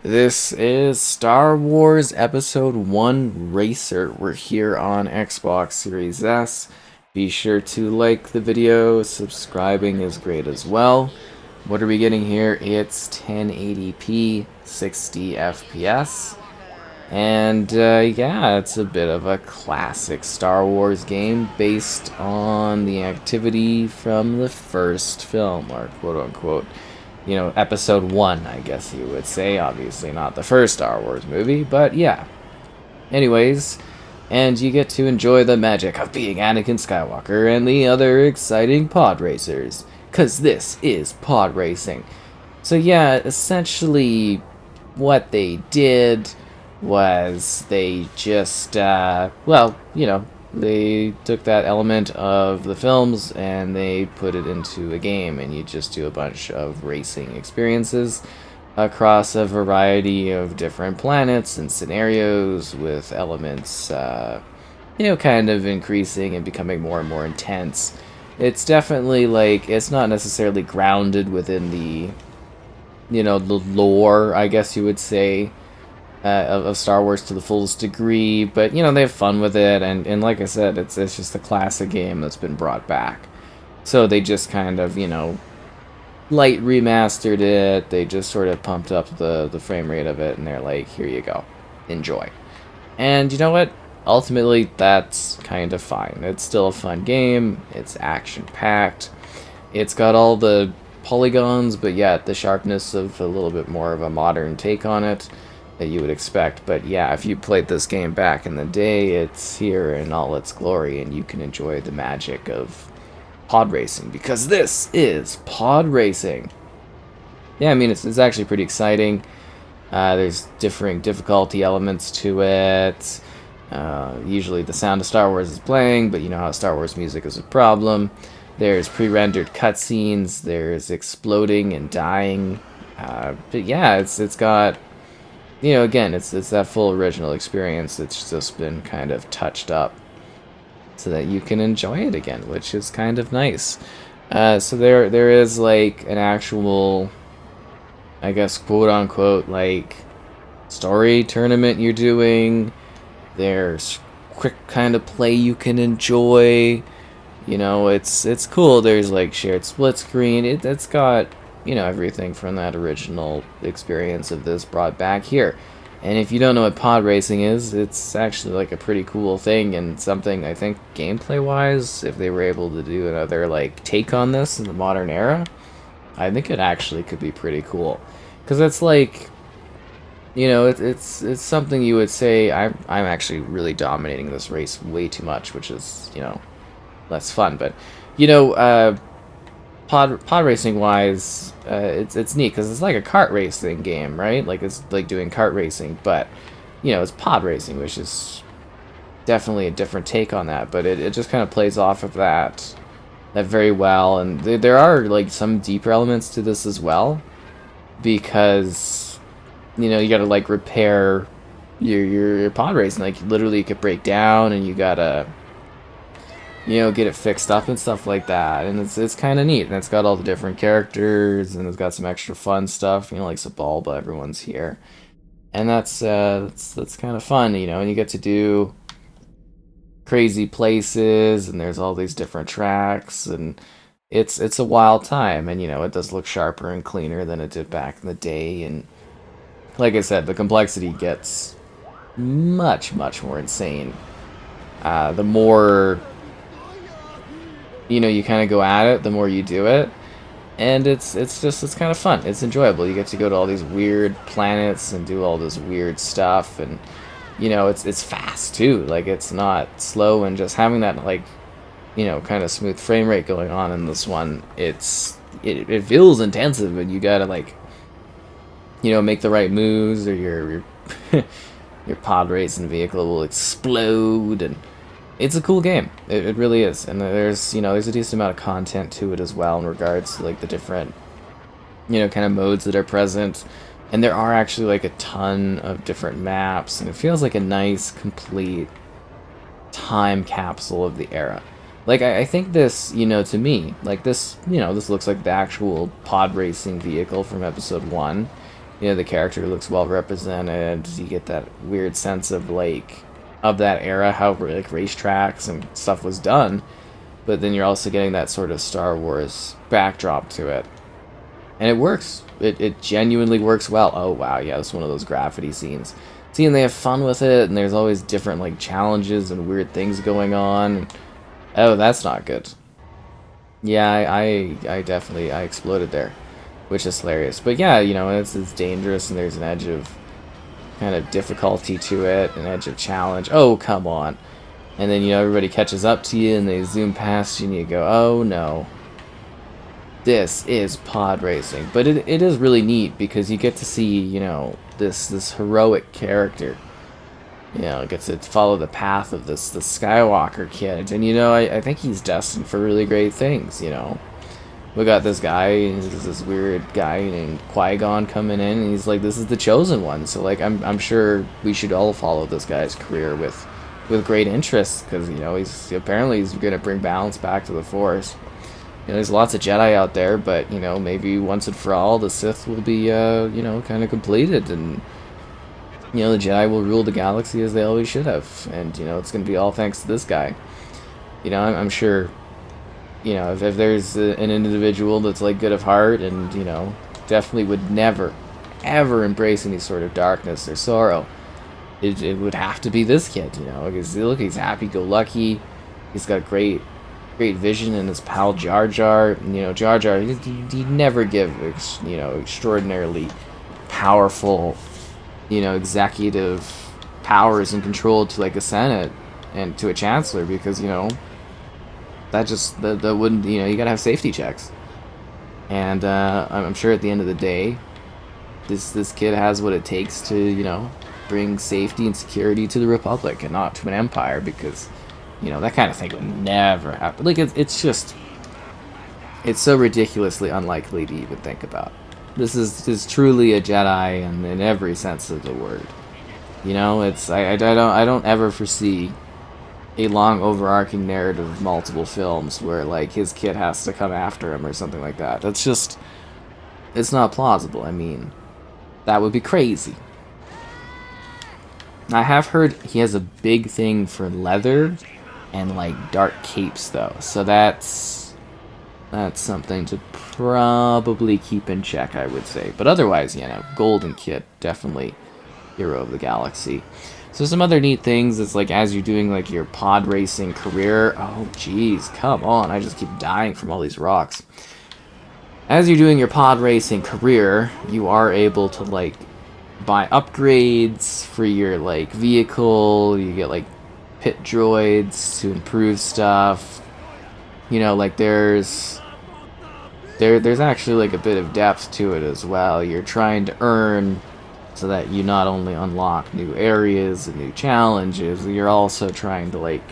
This is Star Wars Episode 1 Racer. We're here on Xbox Series S. Be sure to like the video, subscribing is great as well. What are we getting here? It's 1080p, 60 FPS. And yeah, it's a bit of a classic Star Wars game based on the activity from the first film, or quote unquote, episode 1, I guess you would say. Obviously not the first Star Wars movie, but yeah. Anyways, and you get to enjoy the magic of being Anakin Skywalker and the other exciting pod racers, because this is pod racing. So yeah, essentially what they did was they just, they took that element of the films and they put it into a game, and you just do a bunch of racing experiences across a variety of different planets and scenarios with elements, kind of increasing and becoming more and more intense. It's definitely like, it's not necessarily grounded within the lore, I guess you would say, of Star Wars to the fullest degree, but they have fun with it, and like I said, it's just a classic game that's been brought back. So they just kind of light remastered it. They just sort of pumped up the frame rate of it, and they're like, here you go, enjoy. And you know what? Ultimately, that's kind of fine. It's still a fun game. It's action packed. It's got all the polygons, but yet the sharpness of a little bit more of a modern take on it that you would expect. But yeah, if you played this game back in the day, it's here in all its glory, and you can enjoy the magic of pod racing, because this is pod racing. Yeah, I mean, it's actually pretty exciting. There's differing difficulty elements to it. Usually the sound of Star Wars is playing, but you know how Star Wars music is a problem. There's pre-rendered cutscenes, there's exploding and dying. But yeah, it's got, again, it's that full original experience. It's just been kind of touched up so that you can enjoy it again, which is kind of nice. So there is like an actual, I guess, quote unquote, like story tournament you're doing. There's quick kind of play you can enjoy. It's cool. There's like shared split screen. It's got everything from that original experience of this brought back here. And if you don't know what pod racing is, it's actually like a pretty cool thing, and something I think gameplay wise, if they were able to do another like take on this in the modern era, I think it actually could be pretty cool. Because it's like, it's something you would say, I'm actually really dominating this race way too much, which is less fun. But pod racing wise, it's neat because it's like a kart racing game, right? Like it's like doing kart racing, but it's pod racing, which is definitely a different take on that. But it just kind of plays off of that very well, and there are like some deeper elements to this as well, because you gotta like repair your pod racing. Like literally, it could break down, and you gotta get it fixed up and stuff like that. And it's kind of neat. And it's got all the different characters, and it's got some extra fun stuff, like Sebulba, everyone's here. And that's kind of fun, and you get to do crazy places, and there's all these different tracks, and it's a wild time. And it does look sharper and cleaner than it did back in the day. And like I said, the complexity gets much more insane the more you kind of go at it, the more you do it. And it's kind of fun. It's enjoyable. You get to go to all these weird planets and do all this weird stuff, and it's fast too. Like it's not slow, and just having that like kind of smooth frame rate going on in this one, it feels intensive, and you gotta like make the right moves, or your your pod racing vehicle will explode. And it's a cool game. It really is. And there's a decent amount of content to it as well, in regards to like the different kind of modes that are present. And there are actually like a ton of different maps, and it feels like a nice complete time capsule of the era. Like I think this, to me, like this, this looks like the actual pod racing vehicle from episode 1. The character looks well represented. You get that weird sense of like of that era, how like racetracks and stuff was done. But then you're also getting that sort of Star Wars backdrop to it, and it works. It genuinely works well. Oh wow, yeah, it's one of those graffiti scenes. Seeing they have fun with it, and there's always different like challenges and weird things going on. Oh, that's not good. Yeah, I definitely I exploded there, which is hilarious. But yeah, it's dangerous, and there's an edge of kind of difficulty to it, an edge of challenge. Oh, come on. And then, everybody catches up to you, and they zoom past you, and you go, oh no. This is pod racing. But it is really neat, because you get to see, this heroic character. Gets to follow the path of this Skywalker kid. And, I think he's destined for really great things, We got this guy, this weird guy named Qui-Gon coming in, and he's like, this is the chosen one. So, like, I'm sure we should all follow this guy's career with great interest, because, he's going to bring balance back to the Force. There's lots of Jedi out there, but, maybe once and for all, the Sith will be, kind of completed, and, the Jedi will rule the galaxy as they always should have. And, it's going to be all thanks to this guy. I'm sure, if there's an individual that's, like, good of heart and, definitely would never, ever embrace any sort of darkness or sorrow, it would have to be this kid, because look, he's happy-go-lucky, he's got great vision, and his pal Jar Jar, Jar Jar, he'd never give, extraordinarily powerful, executive powers and control to, like, a Senate and to a Chancellor, because, that wouldn't, you gotta have safety checks. And I'm sure at the end of the day, this kid has what it takes to, bring safety and security to the Republic and not to an empire, because, that kind of thing would never happen. Like, it's so ridiculously unlikely to even think about. This is truly a Jedi in every sense of the word. I don't ever foresee a long overarching narrative of multiple films where, like, his kid has to come after him or something like that. That's just, it's not plausible. I mean, that would be crazy. I have heard he has a big thing for leather and, like, dark capes, though. So that's something to probably keep in check, I would say. But otherwise, Golden Kid, definitely hero of the galaxy. So some other neat things is, like, as you're doing, like, your pod racing career. Oh, jeez, come on. I just keep dying from all these rocks. As you're doing your pod racing career, you are able to, like, buy upgrades for your, like, vehicle. You get, like, pit droids to improve stuff. Like, there's actually, like, a bit of depth to it as well. You're trying to earn so that you not only unlock new areas and new challenges, you're also trying to, like,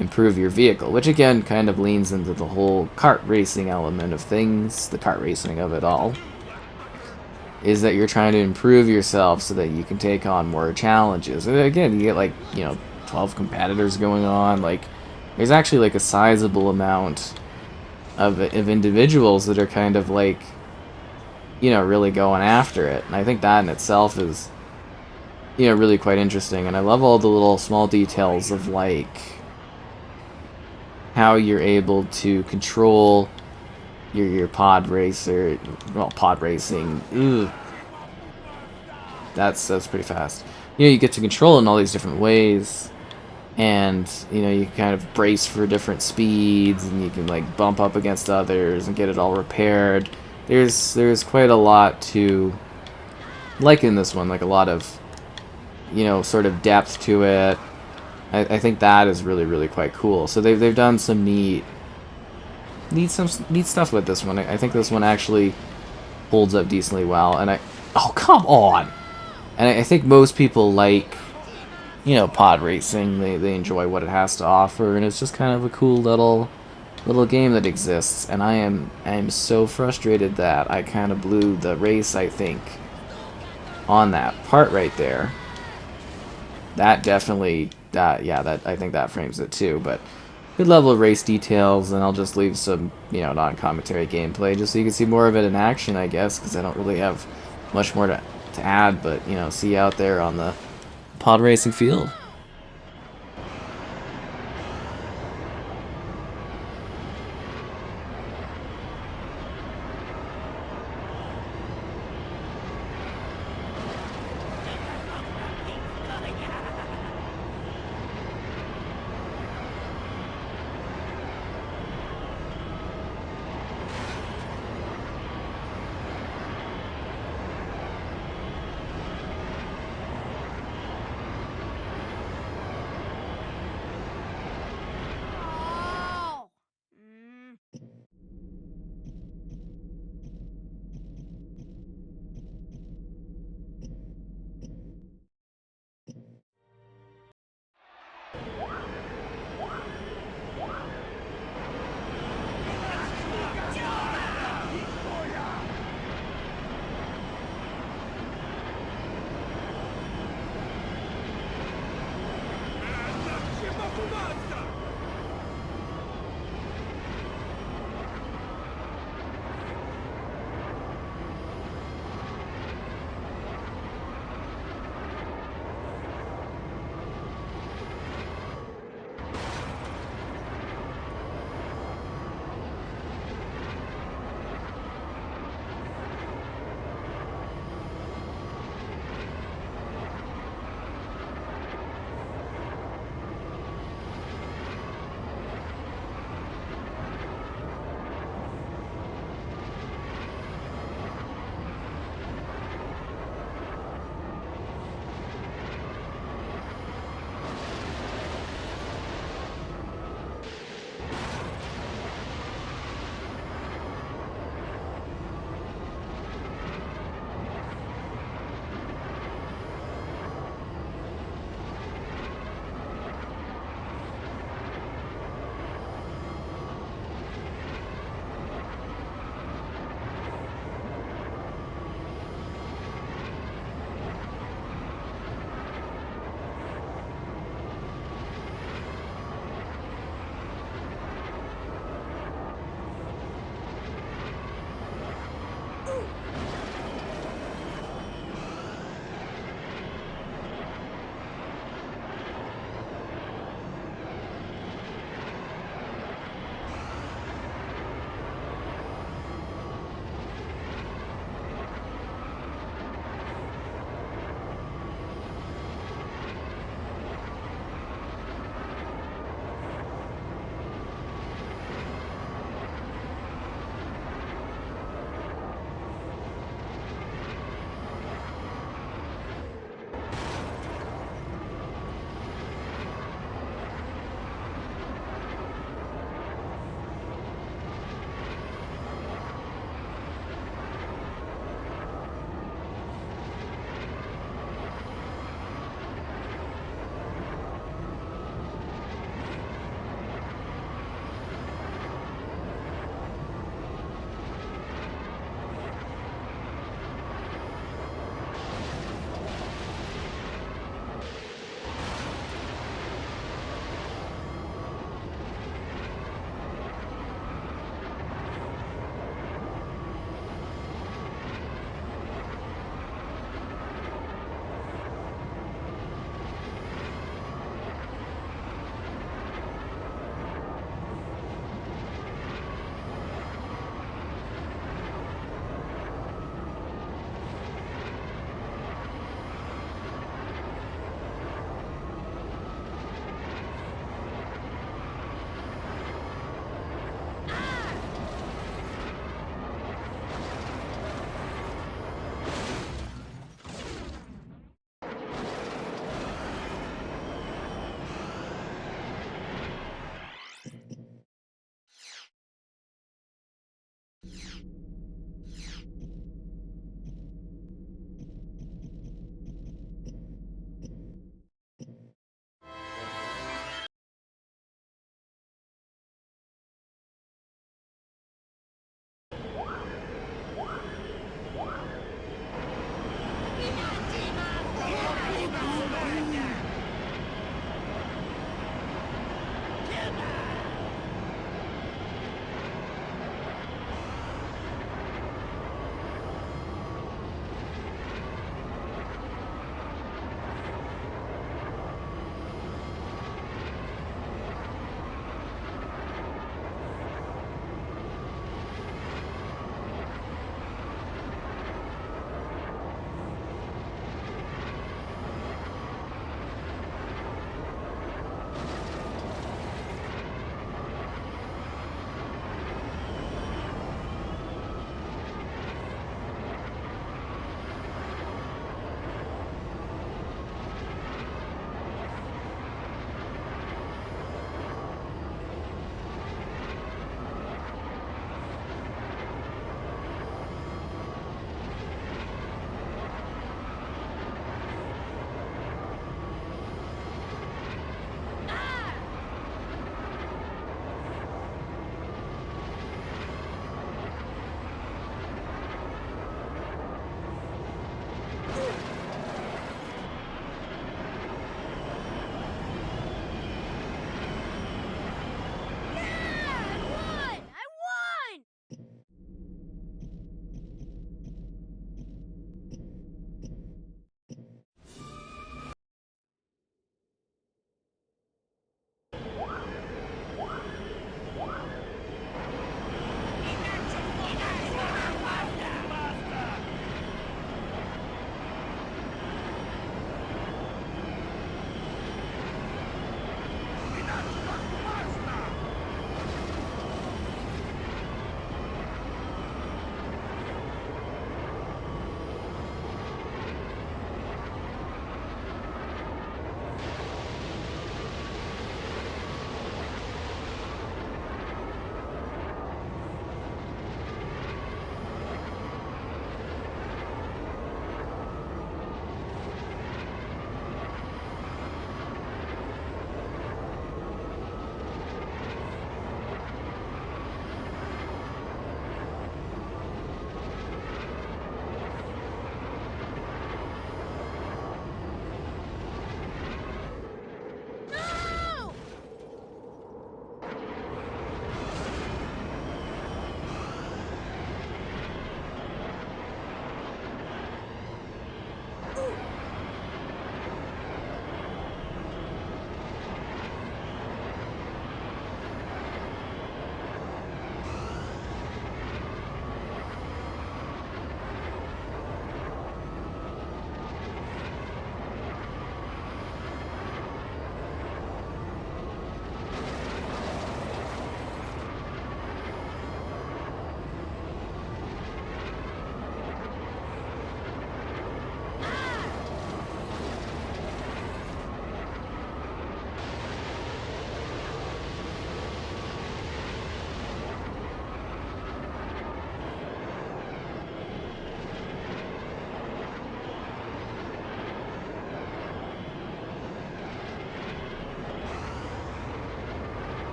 improve your vehicle, which again kind of leans into the whole kart racing element of things, the kart racing of it all, is that you're trying to improve yourself so that you can take on more challenges. And again, you get, like, 12 competitors going on. Like, there's actually, like, a sizable amount of individuals that are kind of, like, really going after it. And I think that in itself is, really quite interesting. And I love all the little small details of, like, how you're able to control your pod racer, pod racing. Ugh. That's pretty fast. You get to control it in all these different ways, and you kind of brace for different speeds, and you can, like, bump up against others and get it all repaired. There's quite a lot to like in this one, like a lot of sort of depth to it. I think that is really, really quite cool. So they've done some neat stuff with this one. I think this one actually holds up decently well. And oh, come on! And I think most people like, pod racing. They enjoy what it has to offer, and it's just kind of a cool little game that exists. And I am so frustrated that I kind of blew the race, I think, on that part right there. That definitely, I think that frames it too. But good level of race details, and I'll just leave some, non-commentary gameplay just so you can see more of it in action, I guess, because I don't really have much more to add, but, see you out there on the pod racing field.